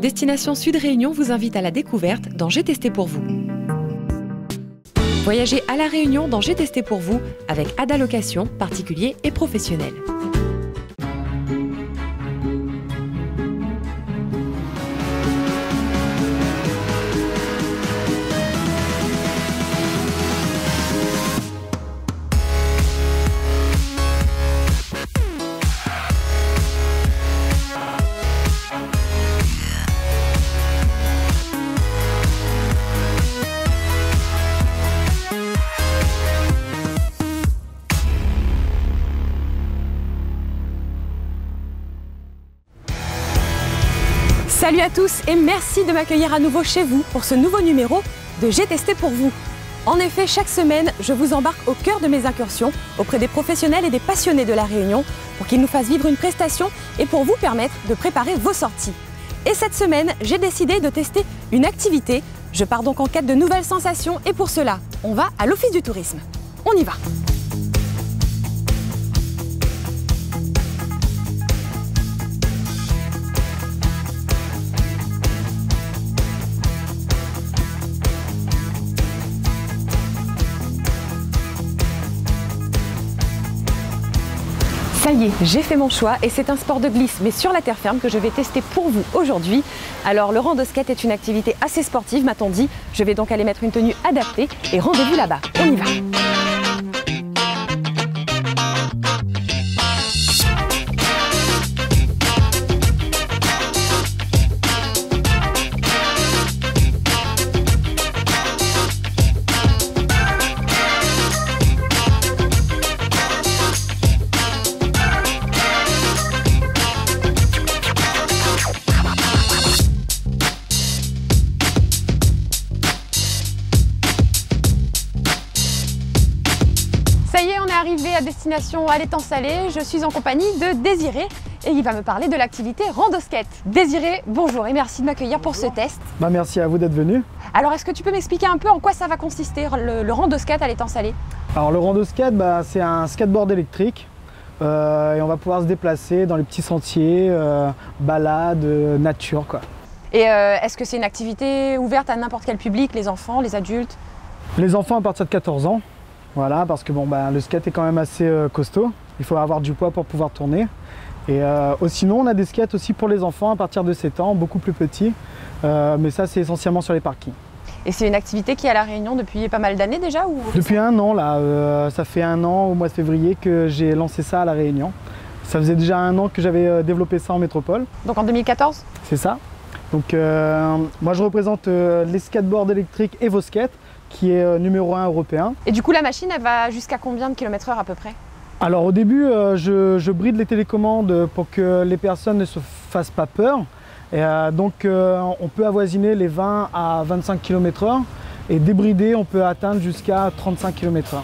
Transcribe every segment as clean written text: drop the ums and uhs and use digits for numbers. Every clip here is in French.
Destination Sud Réunion vous invite à la découverte dans J'ai testé pour vous. Voyagez à La Réunion dans J'ai testé pour vous avec Ada Location, particuliers et professionnels. Salut à tous et merci de m'accueillir à nouveau chez vous pour ce nouveau numéro de J'ai testé pour vous. En effet, chaque semaine, je vous embarque au cœur de mes incursions auprès des professionnels et des passionnés de La Réunion pour qu'ils nous fassent vivre une prestation et pour vous permettre de préparer vos sorties. Et cette semaine, j'ai décidé de tester une activité. Je pars donc en quête de nouvelles sensations et pour cela, on va à l'Office du tourisme. On y va! Ça y est, j'ai fait mon choix et c'est un sport de glisse mais sur la terre ferme que je vais tester pour vous aujourd'hui. Alors le rando-skate est une activité assez sportive, m'a-t-on dit. Je vais donc aller mettre une tenue adaptée et rendez-vous là-bas. On y va! Ça y est, on est arrivé à destination à l'étang salé. Je suis en compagnie de Désiré et il va me parler de l'activité rando-skate. Désiré, bonjour et merci de m'accueillir pour ce test. Merci à vous d'être venu. Alors, est-ce que tu peux m'expliquer un peu en quoi ça va consister, le rando-skate à l'étang salé? Alors le rando-skate, c'est un skateboard électrique et on va pouvoir se déplacer dans les petits sentiers, balades, nature quoi. Et est-ce que c'est une activité ouverte à n'importe quel public, les enfants, les adultes? Les enfants à partir de 14 ans. Voilà, parce que le skate est quand même assez costaud. Il faut avoir du poids pour pouvoir tourner. Et sinon, on a des skates aussi pour les enfants à partir de 7 ans, beaucoup plus petits. Mais ça, c'est essentiellement sur les parkings. Et c'est une activité qui est à La Réunion depuis pas mal d'années déjà ou... Depuis un an, là. Ça fait un an, au mois de février, que j'ai lancé ça à La Réunion. Ça faisait déjà un an que j'avais développé ça en métropole. Donc en 2014? C'est ça. Donc moi, je représente les skateboards électriques EvoSkate, qui est numéro 1 européen. Et du coup, la machine, elle va jusqu'à combien de kilomètres/heure à peu près? Alors au début, je bride les télécommandes pour que les personnes ne se fassent pas peur. Et, donc on peut avoisiner les 20 à 25 km/h et débridé, on peut atteindre jusqu'à 35 km/h.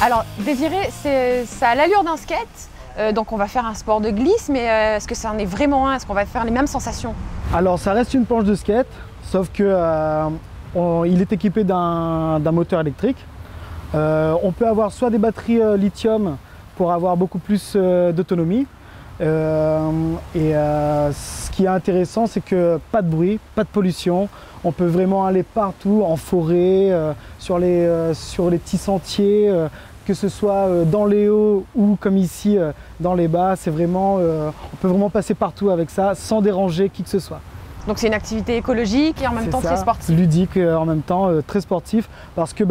Alors Désiré, ça a l'allure d'un skate, donc on va faire un sport de glisse, mais est-ce que ça en est vraiment un? Est-ce qu'on va faire les mêmes sensations? Alors ça reste une planche de skate, sauf que il est équipé d'un moteur électrique. On peut avoir soit des batteries lithium pour avoir beaucoup plus d'autonomie. Ce qui est intéressant, c'est que pas de bruit, pas de pollution. On peut vraiment aller partout, en forêt, sur les petits sentiers, que ce soit dans les hauts ou comme ici dans les bas. C'est vraiment, on peut vraiment passer partout avec ça sans déranger qui que ce soit. Donc c'est une activité écologique et en même temps très sportive. Ludique, en même temps très sportif, parce que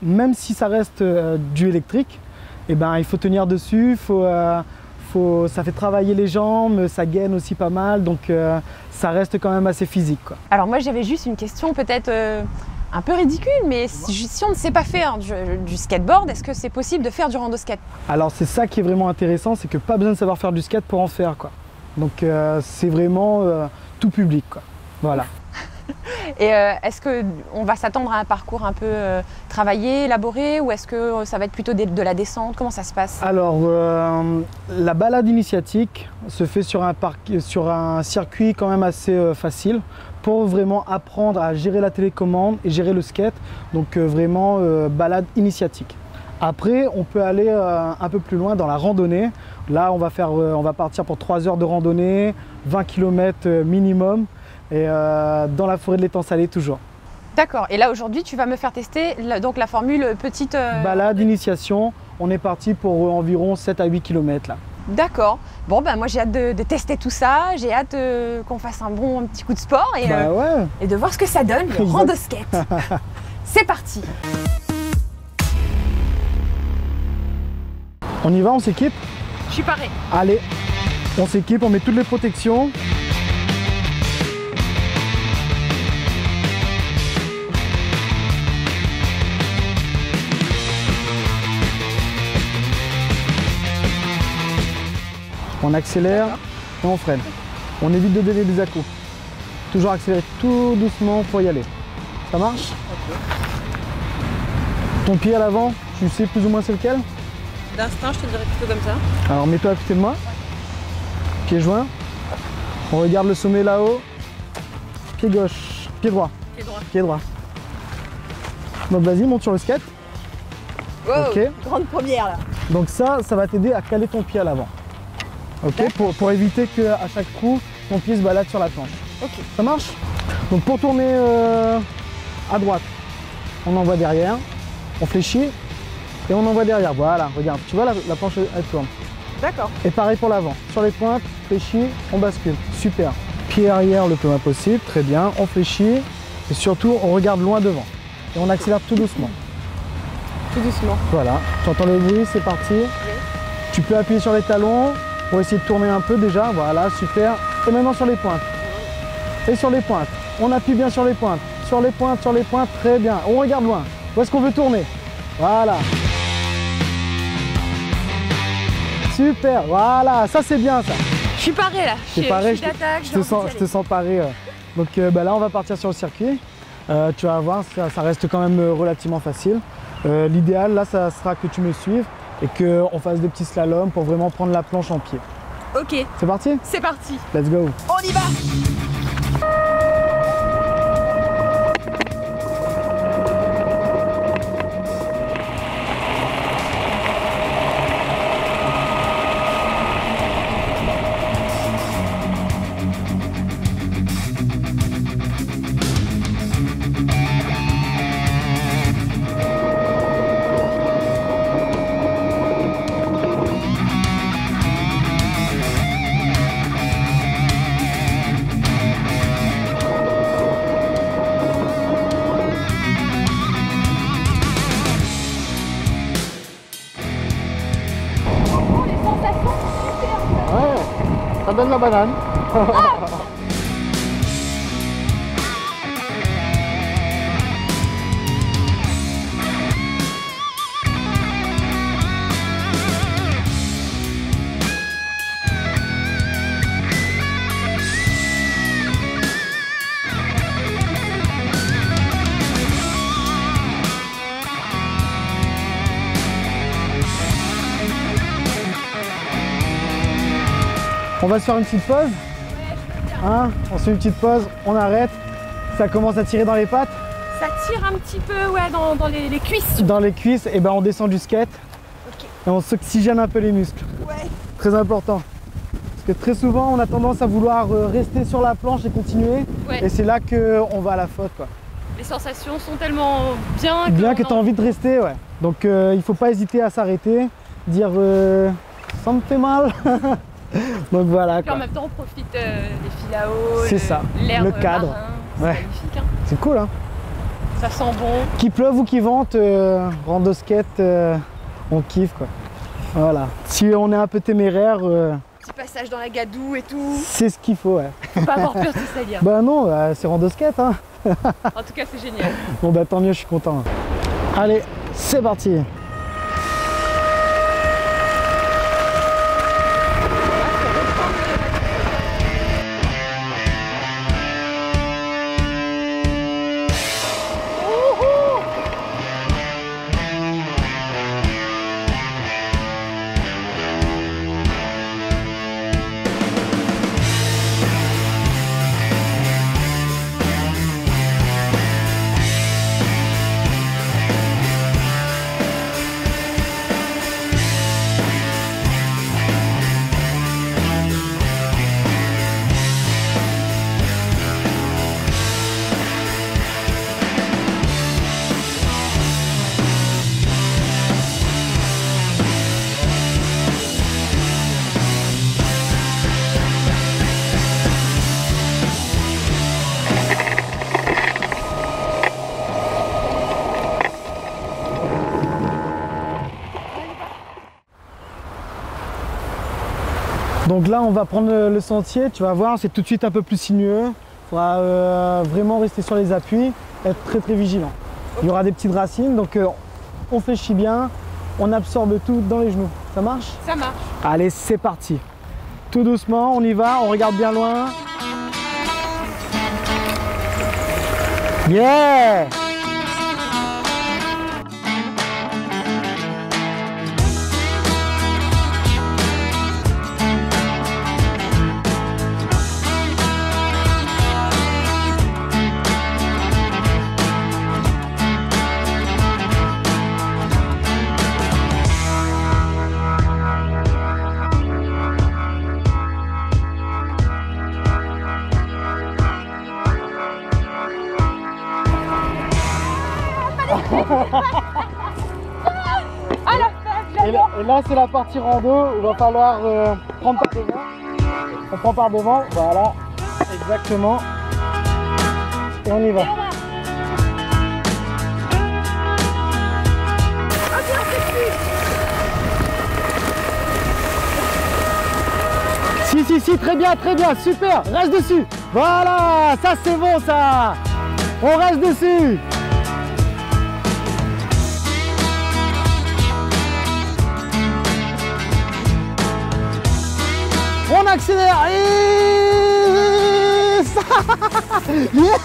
même si ça reste du électrique, il faut tenir dessus, ça fait travailler les jambes, ça gaine aussi pas mal, donc ça reste quand même assez physique, quoi. Alors moi j'avais juste une question peut-être un peu ridicule, mais si on ne sait pas faire du skateboard, est-ce que c'est possible de faire du rando-skate? Alors c'est ça qui est vraiment intéressant, c'est que pas besoin de savoir faire du skate pour en faire, quoi. Donc c'est vraiment tout public, quoi. Voilà. Et est-ce qu'on va s'attendre à un parcours un peu travaillé, élaboré, ou est-ce que ça va être plutôt de la descente? Comment ça se passe? Alors, la balade initiatique se fait sur un circuit quand même assez facile pour vraiment apprendre à gérer la télécommande et gérer le skate. Donc vraiment balade initiatique. Après, on peut aller un peu plus loin dans la randonnée. Là, on va partir pour 3 heures de randonnée, 20 km minimum, et dans la forêt de l'étang salé toujours. D'accord. Et là, aujourd'hui, tu vas me faire tester donc la formule petite... Balade initiation, on est parti pour environ 7 à 8 km là. D'accord. Bon, ben moi j'ai hâte de tester tout ça. J'ai hâte qu'on fasse un petit coup de sport et de voir ce que ça donne, le rando skate. C'est parti. On y va, on s'équipe? Je suis parée. Allez, on s'équipe, on met toutes les protections. On accélère et on freine. On évite de donner des à-coups. Toujours accélérer tout doucement pour y aller. Ça marche? Ton pied à l'avant, tu sais plus ou moins c'est lequel? D'instinct, je te dirais plutôt comme ça. Alors mets-toi à côté de moi. Pied joint. On regarde le sommet là-haut. Pied gauche. Pied droit. Pied droit. Pied droit. Donc vas-y, monte sur le skate. Wow, Ok. grande première là. Donc ça va t'aider à caler ton pied à l'avant. Ok, pour éviter qu'à chaque coup, ton pied se balade sur la planche. Ok. Ça marche? Donc pour tourner à droite, on envoie derrière, on fléchit et on envoie derrière. Voilà, regarde, tu vois la planche elle tourne. D'accord. Et pareil pour l'avant, sur les pointes, fléchis, on bascule. Super. Pied arrière le plus loin possible, très bien, on fléchit et surtout on regarde loin devant. Et on accélère tout doucement. Tout doucement. Voilà, tu entends le bruit, c'est parti. Oui. Tu peux appuyer sur les talons pour essayer de tourner un peu déjà, voilà, super. Et maintenant sur les pointes. Et sur les pointes, on appuie bien sur les pointes. Sur les pointes, très bien. On regarde loin. Où est-ce qu'on veut tourner? Voilà. Super, voilà, ça c'est bien ça. Je suis parée là. Je suis d'attaque, je te sens parée. Donc là on va partir sur le circuit. Tu vas voir, ça reste quand même relativement facile. L'idéal là, ça sera que tu me suives et qu'on fasse des petits slaloms pour vraiment prendre la planche en pied. Ok. C'est parti? C'est parti. Let's go. On y va. Ça donne la banane. On va se faire une petite pause. Hein, on se fait une petite pause, on arrête. Ça commence à tirer dans les pattes. Ça tire un petit peu ouais, dans les cuisses. Dans les cuisses, et ben on descend du skate. Okay. Et on s'oxygène un peu les muscles. Ouais. Très important. Parce que très souvent, on a tendance à vouloir rester sur la planche et continuer. Ouais. Et c'est là qu'on va à la faute, quoi. Les sensations sont tellement bien que tu as envie de rester, ouais. Donc il ne faut pas hésiter à s'arrêter, dire ça me fait mal. Donc voilà. Puis en même temps, on profite des fils à eau, c'est ça, l'air le cadre. C'est magnifique. Hein. C'est cool, hein. Ça sent bon. Qu'il pleuve ou qu'il vente, rando skate, on kiffe, quoi. Voilà. Si on est un peu téméraire, petit passage dans la gadoue et tout. c'est ce qu'il faut, ouais. Faut pas avoir peur de se salir. Bah non, c'est rando skate, hein. En tout cas, c'est génial. Bon bah tant mieux, je suis content. Allez, c'est parti. Donc là, on va prendre le sentier, tu vas voir, c'est tout de suite un peu plus sinueux. Il faudra vraiment rester sur les appuis, être très très vigilant. Il y aura des petites racines, donc on fléchit bien, on absorbe tout dans les genoux. Ça marche? Ça marche. Allez, c'est parti. Tout doucement, on y va, on regarde bien loin. Yeah! Et là, c'est la partie rando où il va falloir prendre par devant. On prend par devant, voilà, exactement. Et on y va. Si, très bien, super, reste dessus. Voilà, ça c'est bon ça. On reste dessus. On accélère et ça yeah.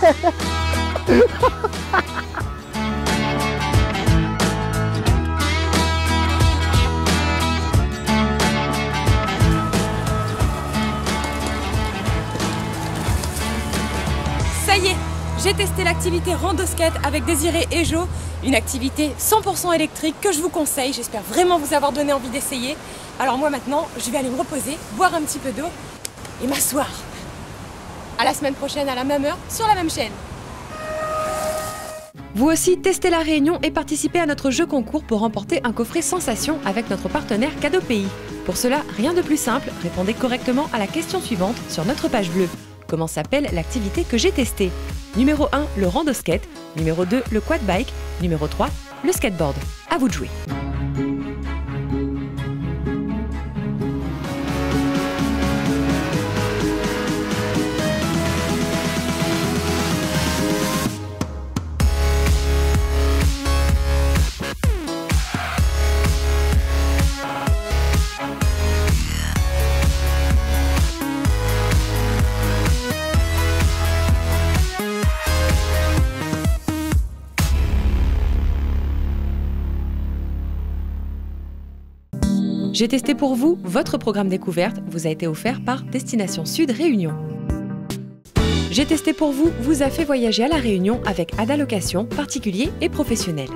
Ça y est, j'ai testé l'activité rando skate avec Désiré et Jo, une activité 100% électrique que je vous conseille. J'espère vraiment vous avoir donné envie d'essayer. Alors moi maintenant, je vais aller me reposer, boire un petit peu d'eau et m'asseoir. À la semaine prochaine à la même heure sur la même chaîne. Vous aussi, testez la Réunion et participez à notre jeu concours pour remporter un coffret sensation avec notre partenaire Cadeau Pays. Pour cela, rien de plus simple, répondez correctement à la question suivante sur notre page bleue. Comment s'appelle l'activité que j'ai testée? Numéro 1, le rando skate. Numéro 2, le quad bike. Numéro 3, le skateboard. À vous de jouer. J'ai testé pour vous, votre programme découverte vous a été offert par Destination Sud Réunion. J'ai testé pour vous a fait voyager à La Réunion avec Ada Location, particuliers et professionnels.